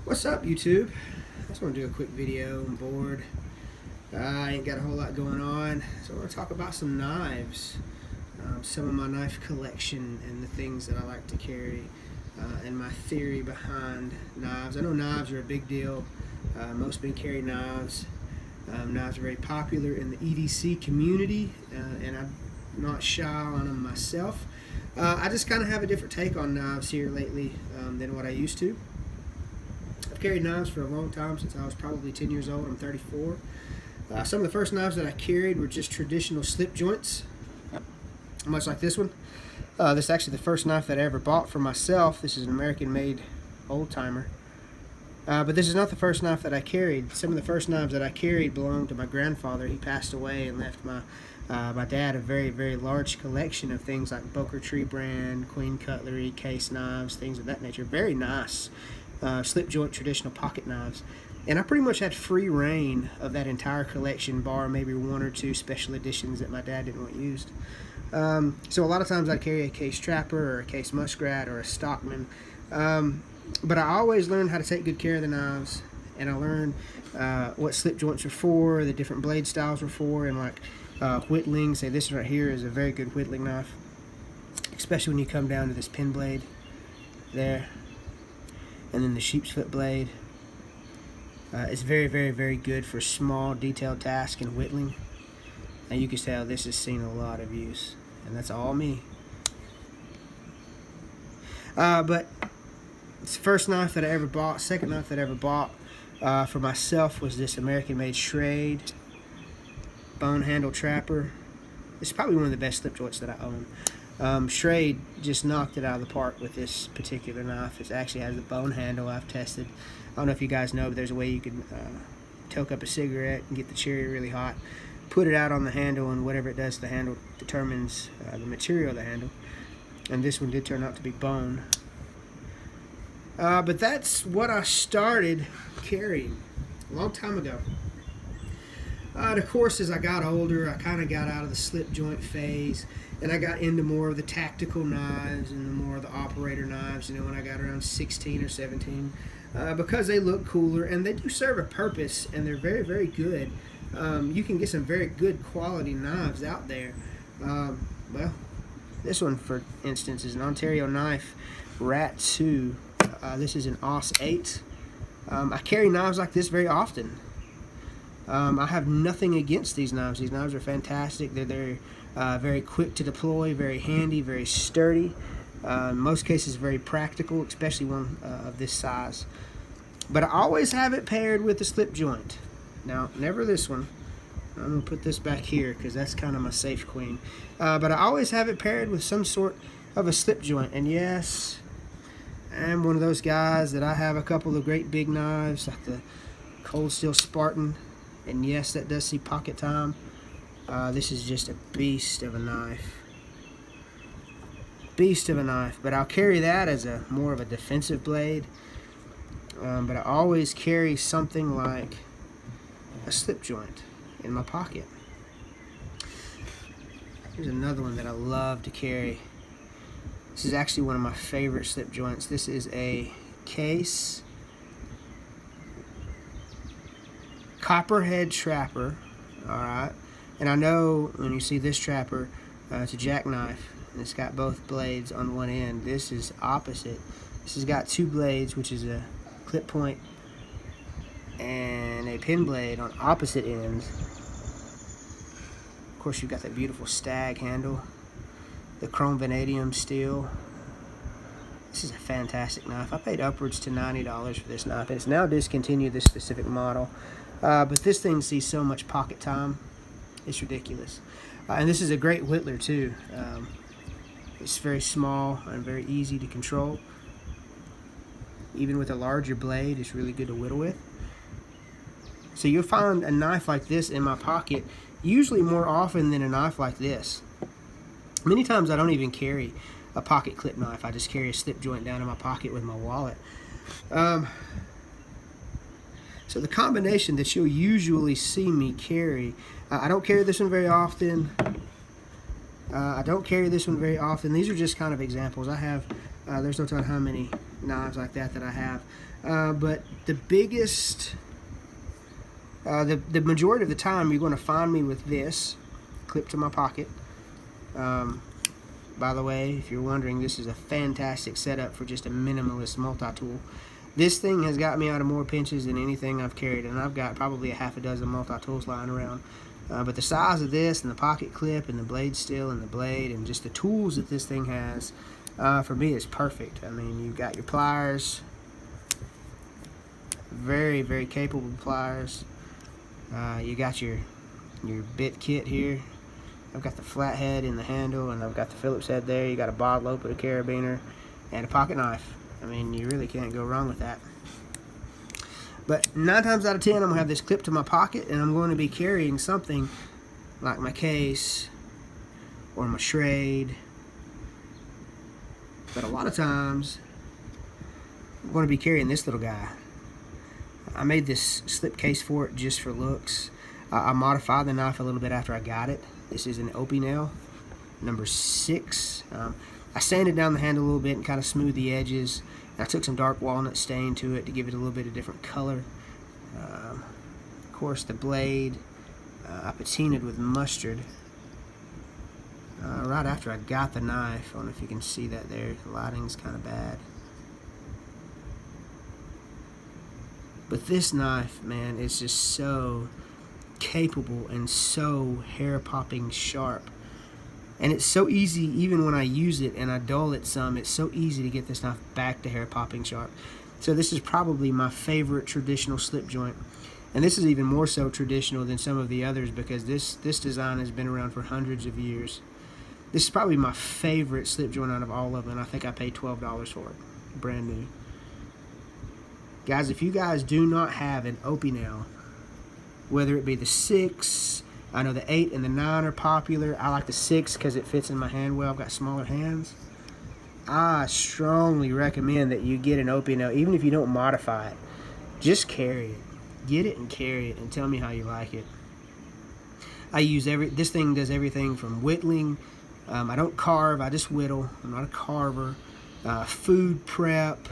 What's up, YouTube? I just want to do a quick video. I'm bored. I ain't got a whole lot going on, so I want to talk about some knives, some of my knife collection and the things that I like to carry, and my theory behind knives. I know knives are a big deal. Most men carry knives. Knives are very popular in the EDC community, and I'm not shy on them myself. I just kind of have a different take on knives here lately than what I used to. I've carried knives for a long time, since I was probably 10 years old. I'm 34. Some of the first knives that I carried were just traditional slip joints, much like this one. This is actually the first knife that I ever bought for myself. This is an American-made old-timer. But this is not the first knife that I carried. Some of the first knives that I carried belonged to my grandfather. He passed away and left my dad a very, very large collection of things like Boker Tree brand, Queen cutlery, case knives, things of that nature. Very nice slip joint traditional pocket knives. And I pretty much had free reign of that entire collection, bar maybe one or two special editions that my dad didn't want used. So a lot of times I'd carry a case trapper or a case muskrat or a stockman. But I always learned how to take good care of the knives, and I learned what slip joints are for, the different blade styles were for, and like whittling. Say this right here is a very good whittling knife, especially when you come down to this pin blade there, and then the sheep's foot blade. It's very, very, very good for small detailed tasks and whittling, and you can tell this has seen a lot of use, and that's all me. But it's the first knife that I ever bought. Second knife that I ever bought for myself was this American-made Schrade bone handle trapper. It's probably one of the best slip joints that I own. Schrade just knocked it out of the park with this particular knife. It actually has the bone handle I've tested. I don't know if you guys know, but there's a way you can toke up a cigarette and get the cherry really hot, put it out on the handle, and whatever it does to the handle determines the material of the handle. And this one did turn out to be bone. But that's what I started carrying a long time ago. Of course, as I got older, I kind of got out of the slip joint phase, and I got into more of the tactical knives and the more of the operator knives, you know, when I got around 16 or 17, because they look cooler, and they do serve a purpose, and they're very, very good. You can get some very good quality knives out there. Well, this one, for instance, is an Ontario knife, Rat 2. This is an Os 8. I carry knives like this very often. I have nothing against these knives. These knives are fantastic. They're very quick to deploy, very handy, very sturdy. In most cases, very practical, especially one of this size. But I always have it paired with a slip joint. Now, never this one. I'm going to put this back here because that's kind of my safe queen. But I always have it paired with some sort of a slip joint. And yes, I'm one of those guys that I have a couple of great big knives, like the Cold Steel Spartan. And yes, that does see pocket time. This is just a beast of a knife. Beast of a knife. But I'll carry that as a more of a defensive blade. But I always carry something like a slip joint in my pocket. Here's another one that I love to carry. This is actually one of my favorite slip joints. This is a case copperhead trapper. Alright, and I know when you see this trapper, it's a jackknife, and it's got both blades on one end. This is opposite. This has got two blades, which is a clip point and a pin blade on opposite ends. Of course, you've got that beautiful stag handle, the chrome vanadium steel. This is a fantastic knife. I paid upwards to $90 for this knife. It's now discontinued, this specific model. But this thing sees so much pocket time, it's ridiculous. And this is a great whittler too. It's very small and very easy to control. Even with a larger blade, it's really good to whittle with. So you'll find a knife like this in my pocket usually more often than a knife like this. Many times I don't even carry a pocket clip knife. I just carry a slip joint down in my pocket with my wallet. So the combination that you'll usually see me carry, I don't carry this one very often. I don't carry this one very often. These are just kind of examples. I have, there's no telling how many knives like that I have. But the biggest, the majority of the time, you're going to find me with this clipped to my pocket. By the way, if you're wondering, this is a fantastic setup for just a minimalist multi-tool. This thing has got me out of more pinches than anything I've carried, and I've got probably a half a dozen multi-tools lying around. But the size of this, and the pocket clip, and the blade steel, and the blade, and just the tools that this thing has, for me, is perfect. I mean, you've got your pliers, very, very capable pliers. You got your bit kit here. I've got the flathead in the handle, and I've got the Phillips head there. You got a bottle opener, a carabiner, and a pocket knife. I mean, you really can't go wrong with that. But 9 times out of 10, I'm going to have this clipped to my pocket, and I'm going to be carrying something like my case or my Schrade. But a lot of times, I'm going to be carrying this little guy. I made this slip case for it just for looks. I modified the knife a little bit after I got it. This is an Opie nail, number 6. I sanded down the handle a little bit and kind of smoothed the edges. I took some dark walnut stain to it to give it a little bit of different color. Of course, the blade I patinaed with mustard right after I got the knife. I don't know if you can see that there. The lighting's kind of bad. But this knife, man, is just so capable and so hair-popping sharp. And it's so easy, even when I use it and I dull it some, it's so easy to get this knife back to hair-popping sharp. So this is probably my favorite traditional slip joint. And this is even more so traditional than some of the others because this design has been around for hundreds of years. This is probably my favorite slip joint out of all of them. I think I paid $12 for it, brand new. Guys, if you guys do not have an Opie nail, whether it be the 6, I know the 8 and the 9 are popular. I like the 6 because it fits in my hand well. I've got smaller hands. I strongly recommend that you get an Opie nail, even if you don't modify it. Just carry it. Get it and carry it and tell me how you like it. I use this thing does everything from whittling. I don't carve, I just whittle. I'm not a carver. Food prep,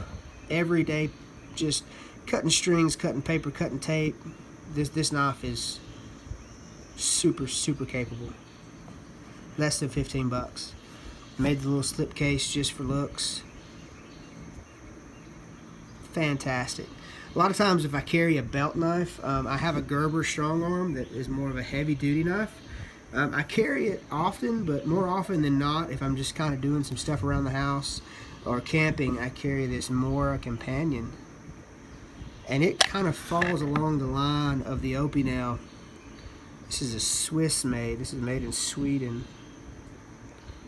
everyday, just cutting strings, cutting paper, cutting tape. This knife is super, super capable. Less than 15 bucks. Made the little slip case just for looks. Fantastic. A lot of times if I carry a belt knife, I have a Gerber strong arm that is more of a heavy duty knife. I carry it often, but more often than not, if I'm just kind of doing some stuff around the house or camping, I carry this Mora Companion. And it kind of falls along the line of the Opie nail. This is a Swiss made. This is made in Sweden.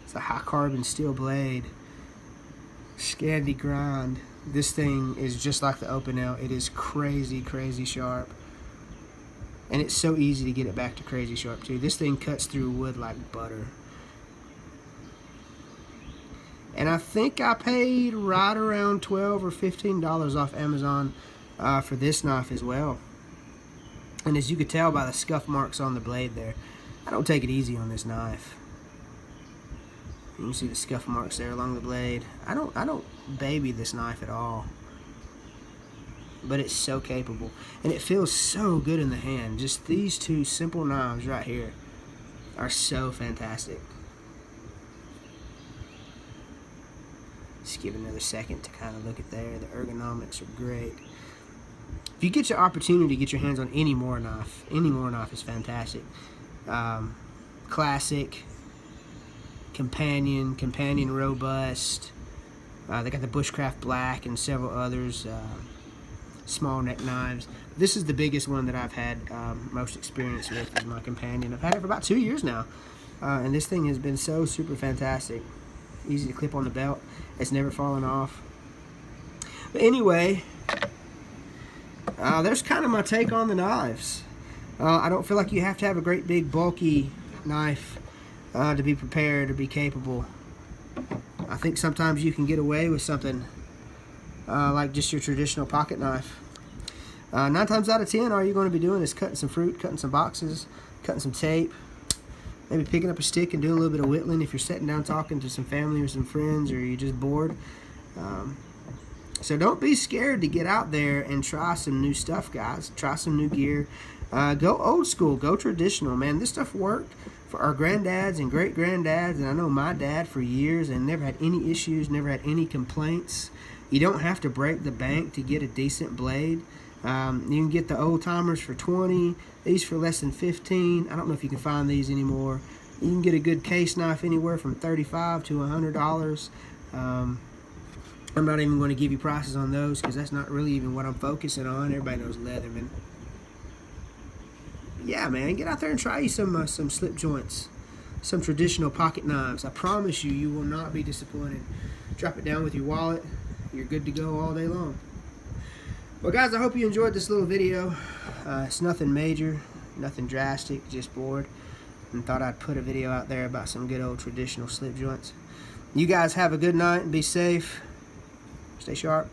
It's a high carbon steel blade. Scandi grind. This thing is just like the Opie nail. It is crazy, crazy sharp. And it's so easy to get it back to crazy sharp too. This thing cuts through wood like butter. And I think I paid right around $12 or $15 off Amazon for this knife as well. And as you could tell by the scuff marks on the blade there, I don't take it easy on this knife. You can see the scuff marks there along the blade. I don't baby this knife at all. But it's so capable. And it feels so good in the hand. Just these two simple knives right here are so fantastic. Just give it another second to kind of look at there. The ergonomics are great. If you get your opportunity to get your hands on any Mora knife is fantastic. Classic, Companion Robust. They got the Bushcraft Black and several others. Small neck knives. This is the biggest one that I've had most experience with is my Companion. I've had it for about 2 years now. And this thing has been so super fantastic. Easy to clip on the belt. It's never fallen off. But anyway, there's kind of my take on the knives. I don't feel like you have to have a great big bulky knife to be prepared or be capable. I think sometimes you can get away with something like just your traditional pocket knife. 9 times out of 10, all you're going to be doing is cutting some fruit, cutting some boxes, cutting some tape, maybe picking up a stick and doing a little bit of whittling if you're sitting down talking to some family or some friends or you're just bored. So don't be scared to get out there and try some new stuff, guys. Try some new gear. Go old school. Go traditional, man. This stuff worked for our granddads and great-granddads, and I know my dad for years, and never had any issues, never had any complaints. You don't have to break the bank to get a decent blade. You can get the old-timers for $20, these for less than $15. I don't know if you can find these anymore. You can get a good case knife anywhere from $35 to $100. I'm not even going to give you prices on those because that's not really even what I'm focusing on. Everybody knows Leatherman. Yeah, man, get out there and try you some slip joints, some traditional pocket knives. I promise you, you will not be disappointed. Drop it down with your wallet. You're good to go all day long. Well, guys, I hope you enjoyed this little video. It's nothing major, nothing drastic, just bored, and thought I'd put a video out there about some good old traditional slip joints. You guys have a good night and be safe. Stay sharp.